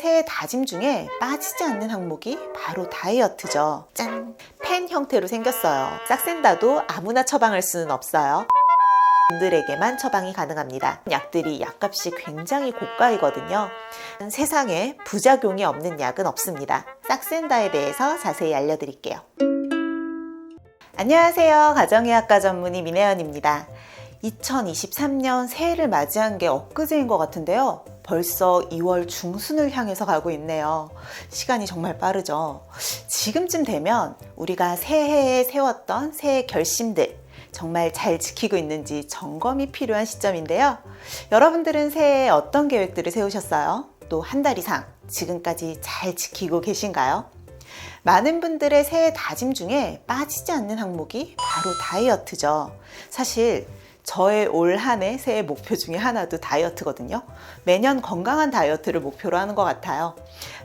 새해 다짐 중에 빠지지 않는 항목이 바로 다이어트죠. 짠! 펜 형태로 생겼어요. 싹센다도 아무나 처방할 수는 없어요. 분들에게만 처방이 가능합니다. 약들이 약값이 굉장히 고가이거든요. 세상에 부작용이 없는 약은 없습니다. 싹센다에 대해서 자세히 알려드릴게요. 안녕하세요. 가정의학과 전문의 민혜연입니다. 2023년 새해를 맞이한 게 엊그제인 것 같은데요. 벌써 2월 중순을 향해서 가고 있네요. 시간이 정말 빠르죠. 지금쯤 되면 우리가 새해에 세웠던 새해 결심들 정말 잘 지키고 있는지 점검이 필요한 시점인데요. 여러분들은 새해에 어떤 계획들을 세우셨어요? 또 한 달 이상 지금까지 잘 지키고 계신가요? 많은 분들의 새해 다짐 중에 빠지지 않는 항목이 바로 다이어트죠. 사실 저의 올 한 해 새해 목표 중에 하나도 다이어트거든요. 매년 건강한 다이어트를 목표로 하는 것 같아요.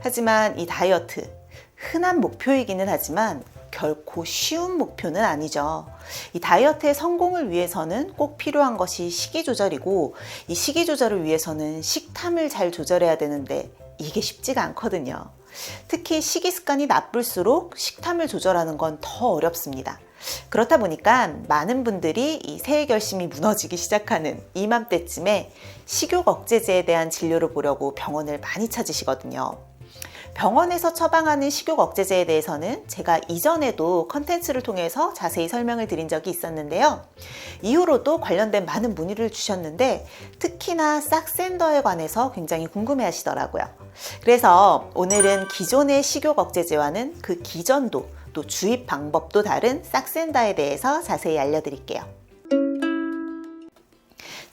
하지만 이 다이어트, 흔한 목표이기는 하지만 결코 쉬운 목표는 아니죠. 이 다이어트의 성공을 위해서는 꼭 필요한 것이 식이 조절이고, 이 식이 조절을 위해서는 식탐을 잘 조절해야 되는데 이게 쉽지가 않거든요. 특히 식이 습관이 나쁠수록 식탐을 조절하는 건 더 어렵습니다. 그렇다 보니까 많은 분들이 이 새해 결심이 무너지기 시작하는 이맘때쯤에 식욕 억제제에 대한 진료를 보려고 병원을 많이 찾으시거든요. 병원에서 처방하는 식욕 억제제에 대해서는 제가 이전에도 컨텐츠를 통해서 자세히 설명을 드린 적이 있었는데요. 이후로도 관련된 많은 문의를 주셨는데 특히나 싹센더에 관해서 굉장히 궁금해 하시더라고요. 그래서 오늘은 기존의 식욕 억제제와는 그 기전도 또 주입 방법도 다른 싹센다에 대해서 자세히 알려드릴게요.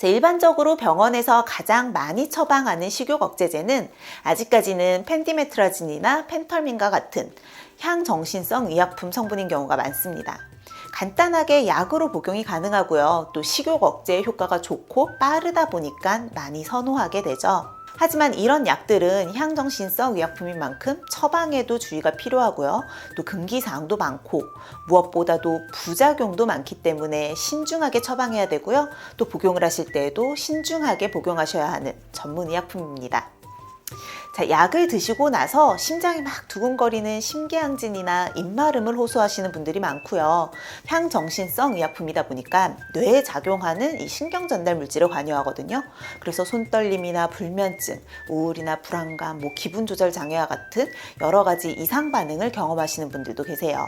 일반적으로 병원에서 가장 많이 처방하는 식욕 억제제는 아직까지는 펜디메트라진이나 펜털민과 같은 향정신성 의약품 성분인 경우가 많습니다. 간단하게 약으로 복용이 가능하고요. 또 식욕 억제 효과가 좋고 빠르다 보니까 많이 선호하게 되죠. 하지만 이런 약들은 향정신성 의약품인 만큼 처방에도 주의가 필요하고요. 또 금기사항도 많고 무엇보다도 부작용도 많기 때문에 신중하게 처방해야 되고요. 또 복용을 하실 때에도 신중하게 복용하셔야 하는 전문 의약품입니다. 자, 약을 드시고 나서 심장이 막 두근거리는 심계항진이나 입마름을 호소하시는 분들이 많고요. 향정신성 의약품이다 보니까 뇌에 작용하는 이 신경전달 물질을 관여하거든요. 그래서 손떨림이나 불면증, 우울이나 불안감, 기분 조절 장애와 같은 여러 가지 이상 반응을 경험하시는 분들도 계세요.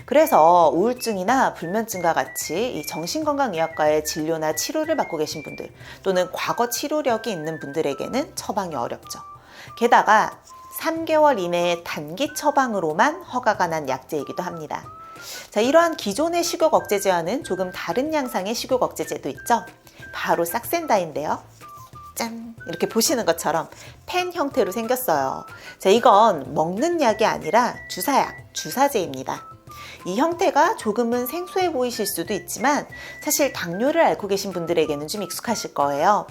그래서 우울증이나 불면증과 같이 이 정신건강의학과의 진료나 치료를 받고 계신 분들 또는 과거 치료력이 있는 분들에게는 처방이 어렵죠. 게다가 3개월 이내의 단기 처방으로만 허가가 난 약제이기도 합니다. 자, 이러한 기존의 식욕 억제제와는 조금 다른 양상의 식욕 억제제도 있죠. 바로 싹센다인데요. 짠! 이렇게 보시는 것처럼 펜 형태로 생겼어요. 자, 이건 먹는 약이 아니라 주사약, 주사제입니다. 이 형태가 조금은 생소해 보이실 수도 있지만 사실 당뇨를 앓고 계신 분들에게는 좀 익숙하실 거예요.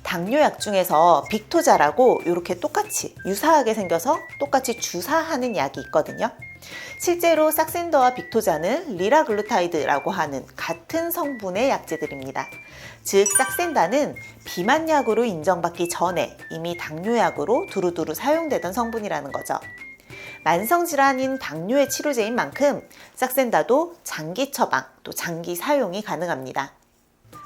당뇨약 중에서 빅토자라고 이렇게 똑같이 유사하게 생겨서 똑같이 주사하는 약이 있거든요. 실제로 싹센더와 빅토자는 리라글루타이드라고 하는 같은 성분의 약제들입니다. 즉 싹센다는 비만약으로 인정받기 전에 이미 당뇨약으로 두루두루 사용되던 성분이라는 거죠. 만성질환인 당뇨의 치료제인 만큼 싹센다도 장기 처방 또 장기 사용이 가능합니다.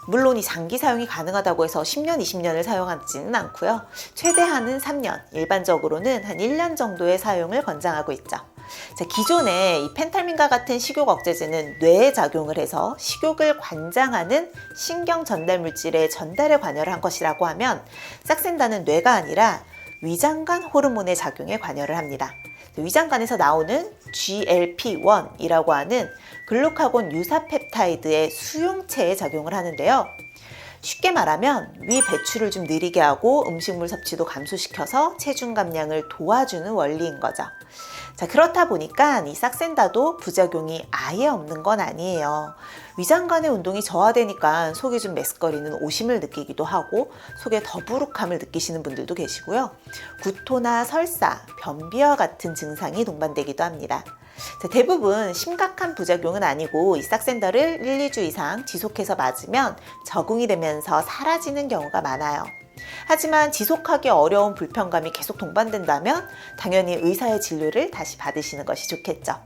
물론 이 장기 사용이 가능하다고 해서 10년, 20년을 사용하지는 않고요. 최대한은 3년, 일반적으로는 한 1년 정도의 사용을 권장하고 있죠. 자, 기존에 이 펜탈민과 같은 식욕 억제제는 뇌에 작용을 해서 식욕을 관장하는 신경 전달 물질의 전달에 관여를 한 것이라고 하면 싹센다는 뇌가 아니라 위장관 호르몬의 작용에 관여를 합니다. 위장관에서 나오는 GLP-1이라고 하는 글루카곤 유사 펩타이드의 수용체에 작용을 하는데요. 쉽게 말하면 위 배출을 좀 느리게 하고 음식물 섭취도 감소시켜서 체중 감량을 도와주는 원리인 거죠. 자, 그렇다 보니까 이 싹센다도 부작용이 아예 없는 건 아니에요. 위장관의 운동이 저하되니까 속이 좀 메스꺼리는 오심을 느끼기도 하고 속에 더부룩함을 느끼시는 분들도 계시고요. 구토나 설사, 변비와 같은 증상이 동반되기도 합니다. 자, 대부분 심각한 부작용은 아니고 이 싹센다를 1, 2주 이상 지속해서 맞으면 적응이 되면서 사라지는 경우가 많아요. 하지만 지속하기 어려운 불편감이 계속 동반된다면 당연히 의사의 진료를 다시 받으시는 것이 좋겠죠.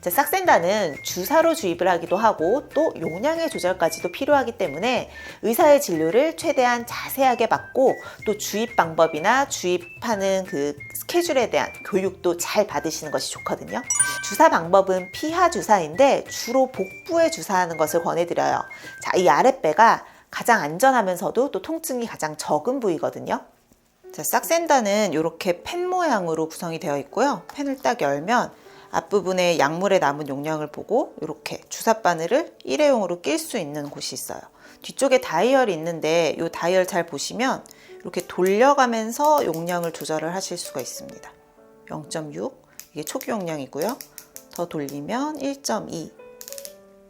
자, 싹센다는 주사로 주입을 하기도 하고 또 용량의 조절까지도 필요하기 때문에 의사의 진료를 최대한 자세하게 받고 또 주입 방법이나 주입하는 그 스케줄에 대한 교육도 잘 받으시는 것이 좋거든요. 주사 방법은 피하 주사인데 주로 복부에 주사하는 것을 권해드려요. 자, 이 아랫배가 가장 안전하면서도 또 통증이 가장 적은 부위거든요. 자, 싹센다는 이렇게 펜 모양으로 구성이 되어 있고요. 펜을 딱 열면 앞부분에 약물에 남은 용량을 보고 이렇게 주사 바늘을 일회용으로 낄 수 있는 곳이 있어요. 뒤쪽에 다이얼이 있는데 이 다이얼 잘 보시면 이렇게 돌려가면서 용량을 조절을 하실 수가 있습니다. 0.6 이게 초기 용량이고요. 더 돌리면 1.2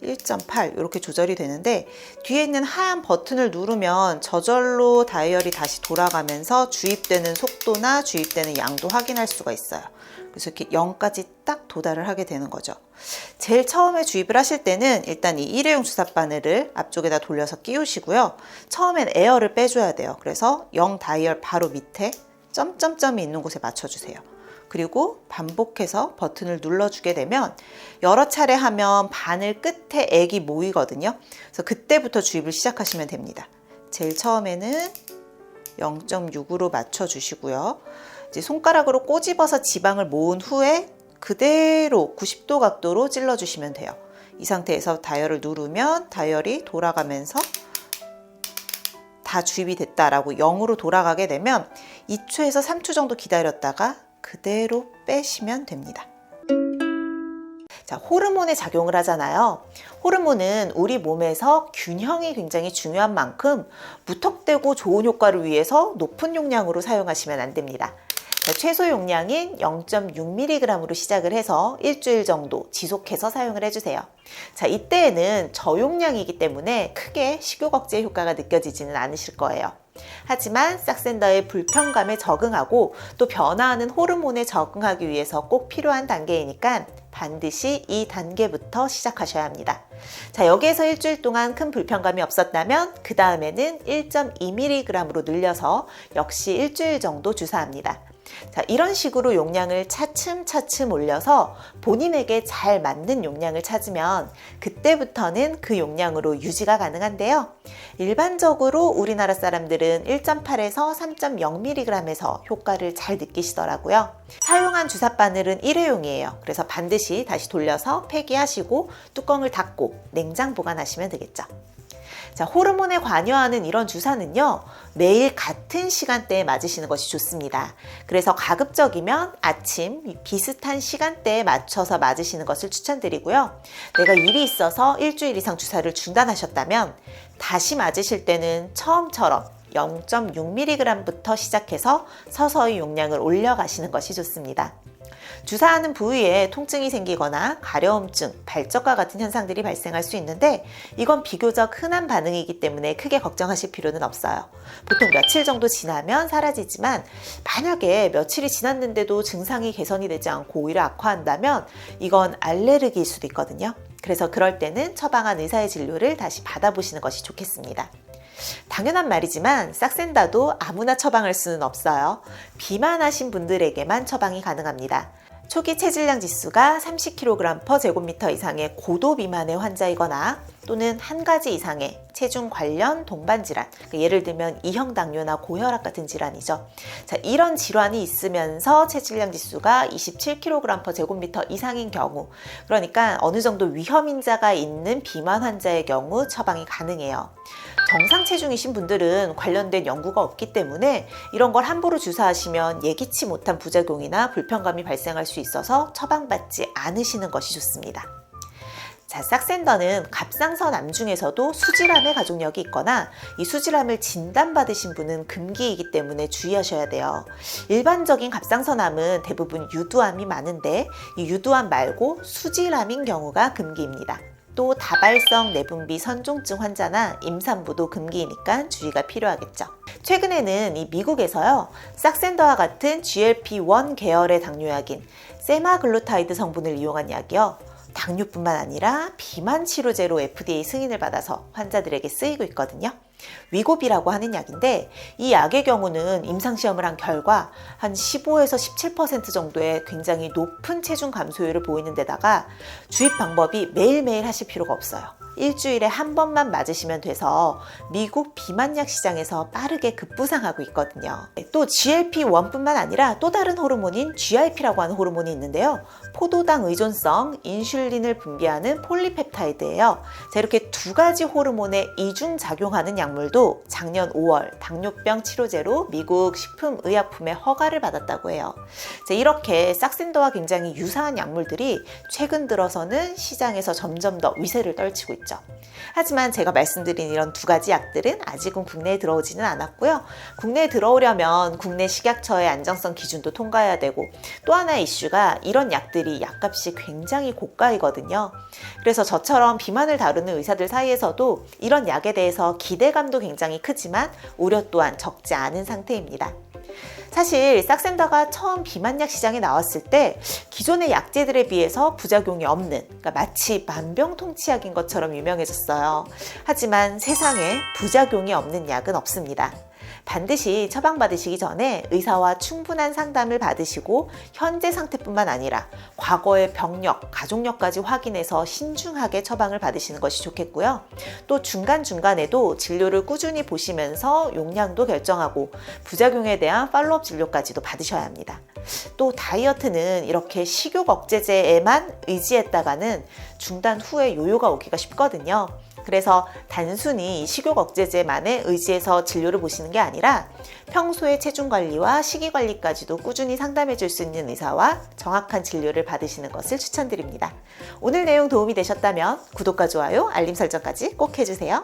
1.8 이렇게 조절이 되는데 뒤에 있는 하얀 버튼을 누르면 저절로 다이얼이 다시 돌아가면서 주입되는 속도나 주입되는 양도 확인할 수가 있어요. 그래서 이렇게 0까지 딱 도달을 하게 되는 거죠. 제일 처음에 주입을 하실 때는 일단 이 일회용 주사 바늘을 앞쪽에다 돌려서 끼우시고요. 처음엔 에어를 빼줘야 돼요. 그래서 0 다이얼 바로 밑에 점점점이 있는 곳에 맞춰주세요. 그리고 반복해서 버튼을 눌러주게 되면 여러 차례 하면 바늘 끝에 액이 모이거든요. 그래서 그때부터 주입을 시작하시면 됩니다. 제일 처음에는 0.6으로 맞춰주시고요. 이제 손가락으로 꼬집어서 지방을 모은 후에 그대로 90도 각도로 찔러주시면 돼요. 이 상태에서 다이얼을 누르면 다이얼이 돌아가면서 다 주입이 됐다라고 0으로 돌아가게 되면 2초에서 3초 정도 기다렸다가 그대로 빼시면 됩니다. 자, 호르몬의 작용을 하잖아요. 호르몬은 우리 몸에서 균형이 굉장히 중요한 만큼 무턱대고 좋은 효과를 위해서 높은 용량으로 사용하시면 안 됩니다. 자, 최소 용량인 0.6mg으로 시작을 해서 일주일 정도 지속해서 사용을 해주세요. 자, 이때에는 저용량이기 때문에 크게 식욕 억제 효과가 느껴지지는 않으실 거예요. 하지만 싹센다의 불편감에 적응하고 또 변화하는 호르몬에 적응하기 위해서 꼭 필요한 단계이니까 반드시 이 단계부터 시작하셔야 합니다. 자, 여기에서 일주일 동안 큰 불편감이 없었다면 그 다음에는 1.2mg으로 늘려서 역시 일주일 정도 주사합니다. 자, 이런 식으로 용량을 차츰차츰 올려서 본인에게 잘 맞는 용량을 찾으면 그때부터는 그 용량으로 유지가 가능한데요. 일반적으로 우리나라 사람들은 1.8에서 3.0mg에서 효과를 잘 느끼시더라고요. 사용한 주사 바늘은 일회용이에요. 그래서 반드시 다시 돌려서 폐기하시고 뚜껑을 닫고 냉장 보관하시면 되겠죠. 자, 호르몬에 관여하는 이런 주사는요, 매일 같은 시간대에 맞으시는 것이 좋습니다. 그래서 가급적이면 아침 비슷한 시간대에 맞춰서 맞으시는 것을 추천드리고요. 내가 일이 있어서 일주일 이상 주사를 중단하셨다면 다시 맞으실 때는 처음처럼 0.6mg부터 시작해서 서서히 용량을 올려가시는 것이 좋습니다. 주사하는 부위에 통증이 생기거나 가려움증, 발적과 같은 현상들이 발생할 수 있는데 이건 비교적 흔한 반응이기 때문에 크게 걱정하실 필요는 없어요. 보통 며칠 정도 지나면 사라지지만 만약에 며칠이 지났는데도 증상이 개선이 되지 않고 오히려 악화한다면 이건 알레르기일 수도 있거든요. 그래서 그럴 때는 처방한 의사의 진료를 다시 받아보시는 것이 좋겠습니다. 당연한 말이지만 싹센다도 아무나 처방할 수는 없어요. 비만하신 분들에게만 처방이 가능합니다. 초기 체질량 지수가 30kg/제곱미터 이상의 고도 비만의 환자이거나 또는 한 가지 이상의 체중 관련 동반 질환, 예를 들면 이형 당뇨나 고혈압 같은 질환이죠. 자, 이런 질환이 있으면서 체질량 지수가 27kg/제곱미터 이상인 경우, 그러니까 어느 정도 위험 인자가 있는 비만 환자의 경우 처방이 가능해요. 정상 체중이신 분들은 관련된 연구가 없기 때문에 이런 걸 함부로 주사하시면 예기치 못한 부작용이나 불편감이 발생할 수 있어서 처방받지 않으시는 것이 좋습니다. 자, 싹센다는 갑상선 암 중에서도 수질암의 가족력이 있거나 이 수질암을 진단받으신 분은 금기이기 때문에 주의하셔야 돼요. 일반적인 갑상선암은 대부분 유두암이 많은데 이 유두암 말고 수질암인 경우가 금기입니다. 또 다발성 내분비 선종증 환자나 임산부도 금기이니까 주의가 필요하겠죠. 최근에는 이 미국에서요, 싹센다와 같은 GLP-1 계열의 당뇨약인 세마글루타이드 성분을 이용한 약이요, 당뇨뿐만 아니라 비만 치료제로 FDA 승인을 받아서 환자들에게 쓰이고 있거든요. 위고비라고 하는 약인데 이 약의 경우는 임상시험을 한 결과 한 15에서 17% 정도의 굉장히 높은 체중 감소율을 보이는 데다가 주입 방법이 매일매일 하실 필요가 없어요. 일주일에 한 번만 맞으시면 돼서 미국 비만약 시장에서 빠르게 급부상하고 있거든요. 또 GLP-1뿐만 아니라 또 다른 호르몬인 GIP라고 하는 호르몬이 있는데요. 포도당 의존성, 인슐린을 분비하는 폴리펩타이드예요. 자, 이렇게 두 가지 호르몬에 이중작용하는 약물도 작년 5월 당뇨병 치료제로 미국 식품의약품의 허가를 받았다고 해요. 자, 이렇게 싹센더와 굉장히 유사한 약물들이 최근 들어서는 시장에서 점점 더 위세를 떨치고 있죠. 하지만 제가 말씀드린 이런 두 가지 약들은 아직은 국내에 들어오지는 않았고요. 국내에 들어오려면 국내 식약처의 안정성 기준도 통과해야 되고 또 하나의 이슈가 이런 약들이 약값이 굉장히 고가이거든요. 그래서 저처럼 비만을 다루는 의사들 사이에서도 이런 약에 대해서 기대감도 굉장히 크지만 우려 또한 적지 않은 상태입니다. 사실 싹센다가 처음 비만약 시장에 나왔을 때 기존의 약제들에 비해서 부작용이 없는, 그러니까 마치 만병통치약인 것처럼 유명해졌어요. 하지만 세상에 부작용이 없는 약은 없습니다. 반드시 처방받으시기 전에 의사와 충분한 상담을 받으시고 현재 상태뿐만 아니라 과거의 병력, 가족력까지 확인해서 신중하게 처방을 받으시는 것이 좋겠고요. 또 중간중간에도 진료를 꾸준히 보시면서 용량도 결정하고 부작용에 대한 팔로업 진료까지도 받으셔야 합니다. 또 다이어트는 이렇게 식욕 억제제에만 의지했다가는 중단 후에 요요가 오기가 쉽거든요. 그래서 단순히 식욕 억제제만에 의지해서 진료를 보시는 게 아니라 평소에 체중 관리와 식이 관리까지도 꾸준히 상담해 줄 수 있는 의사와 정확한 진료를 받으시는 것을 추천드립니다. 오늘 내용 도움이 되셨다면 구독과 좋아요, 알림 설정까지 꼭 해주세요.